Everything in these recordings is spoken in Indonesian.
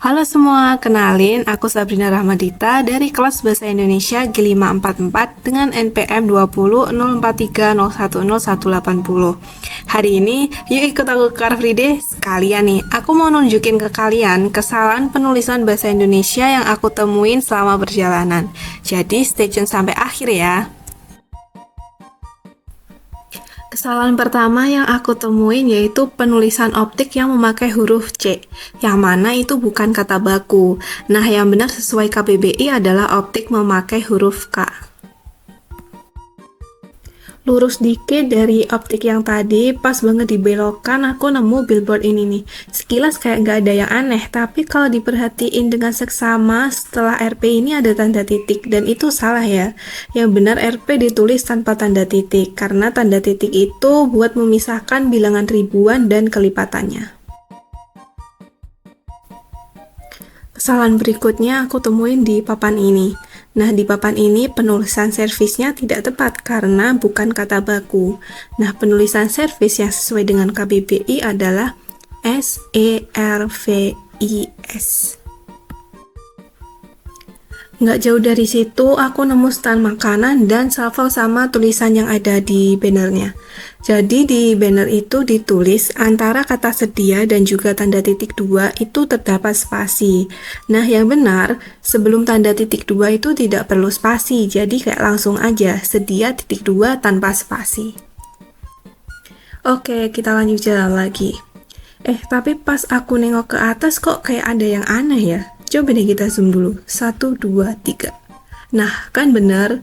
Halo semua, kenalin aku Sabrina Rahmadita dari kelas Bahasa Indonesia G544 dengan NPM 200430101080. Hari ini, yuk ikut aku ke Car Free Day sekalian nih. Aku mau nunjukin ke kalian kesalahan penulisan bahasa Indonesia yang aku temuin selama perjalanan. Jadi stay tune sampai akhir ya. Kesalahan pertama yang aku temuin yaitu penulisan optik yang memakai huruf C, yang mana itu bukan kata baku. Nah, yang benar sesuai KBBI adalah optik memakai huruf K. Lurus dikit dari optik yang tadi, pas banget di belokan aku nemu billboard ini nih. Sekilas kayak nggak ada yang aneh, tapi kalau diperhatiin dengan seksama, setelah RP ini ada tanda titik, dan itu salah ya. Yang benar RP ditulis tanpa tanda titik, karena tanda titik itu buat memisahkan bilangan ribuan dan kelipatannya. Kesalahan berikutnya aku temuin di papan ini. Nah, di papan ini penulisan servisnya tidak tepat karena bukan kata baku. Nah, penulisan servis yang sesuai dengan KBBI adalah SERVIS. Nggak jauh dari situ, aku nemu stand makanan dan salvo sama tulisan yang ada di bannernya. Jadi di banner itu ditulis antara kata sedia dan juga tanda titik 2 itu terdapat spasi. Nah, yang benar, sebelum tanda titik 2 itu tidak perlu spasi, jadi kayak langsung aja, sedia titik 2 tanpa spasi. Oke, kita lanjut jalan lagi. Tapi pas aku nengok ke atas kok kayak ada yang aneh ya? Coba deh kita zoom dulu. 1, 2, 3. Nah, kan benar.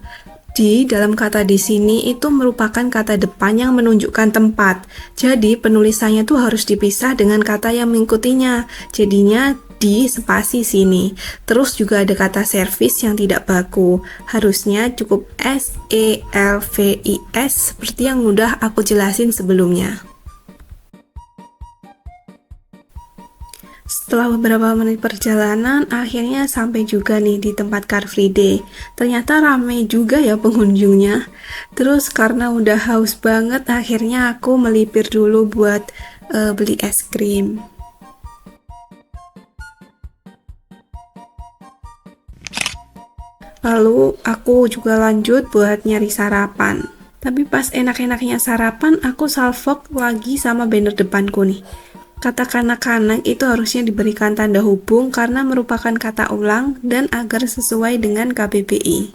Di dalam kata di sini itu merupakan kata depan yang menunjukkan tempat. Jadi penulisannya tuh harus dipisah dengan kata yang mengikutinya. Jadinya di spasi sini. Terus juga ada kata servis yang tidak baku. Harusnya cukup SELVIS seperti yang udah aku jelasin sebelumnya. Setelah beberapa menit perjalanan, akhirnya sampai juga nih di tempat Car Free Day. Ternyata ramai juga ya pengunjungnya. Terus karena udah haus banget, akhirnya aku melipir dulu buat beli es krim. Lalu aku juga lanjut buat nyari sarapan. Tapi pas enak-enaknya sarapan, aku salvok lagi sama banner depanku nih. Kata kanak-kanak itu harusnya diberikan tanda hubung karena merupakan kata ulang dan agar sesuai dengan KBBI.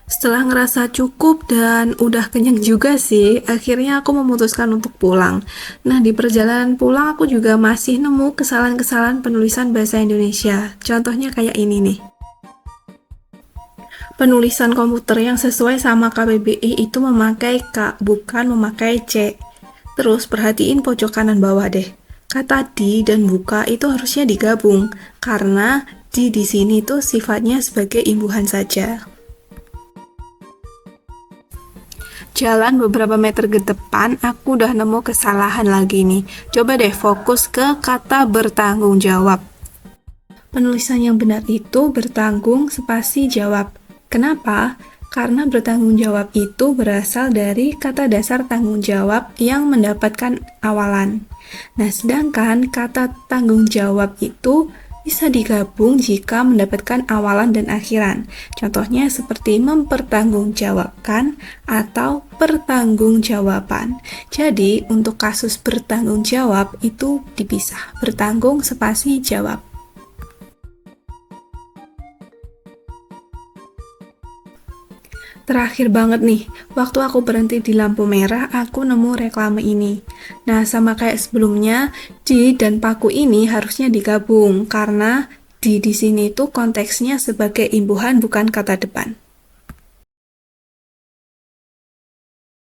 Setelah ngerasa cukup dan udah kenyang juga sih, akhirnya aku memutuskan untuk pulang. Nah, di perjalanan pulang aku juga masih nemu kesalahan-kesalahan penulisan bahasa Indonesia. Contohnya kayak ini nih. Penulisan komputer yang sesuai sama KBBI itu memakai K, bukan memakai C. Terus perhatiin pojok kanan bawah deh. Kata di dan buka itu harusnya digabung, karena di sini tuh sifatnya sebagai imbuhan saja. Jalan beberapa meter ke depan, aku udah nemu kesalahan lagi nih. Coba deh fokus ke kata bertanggung jawab. Penulisan yang benar itu bertanggung spasi jawab. Kenapa? Karena bertanggung jawab itu berasal dari kata dasar tanggung jawab yang mendapatkan awalan. Nah, sedangkan kata tanggung jawab itu bisa digabung jika mendapatkan awalan dan akhiran. Contohnya seperti mempertanggungjawabkan atau pertanggungjawaban. Jadi, untuk kasus bertanggung jawab itu dipisah. Bertanggung spasi jawab. Terakhir banget nih, waktu aku berhenti di lampu merah, aku nemu reklame ini. Nah, sama kayak sebelumnya, di dan paku ini harusnya digabung, karena di sini tuh konteksnya sebagai imbuhan bukan kata depan.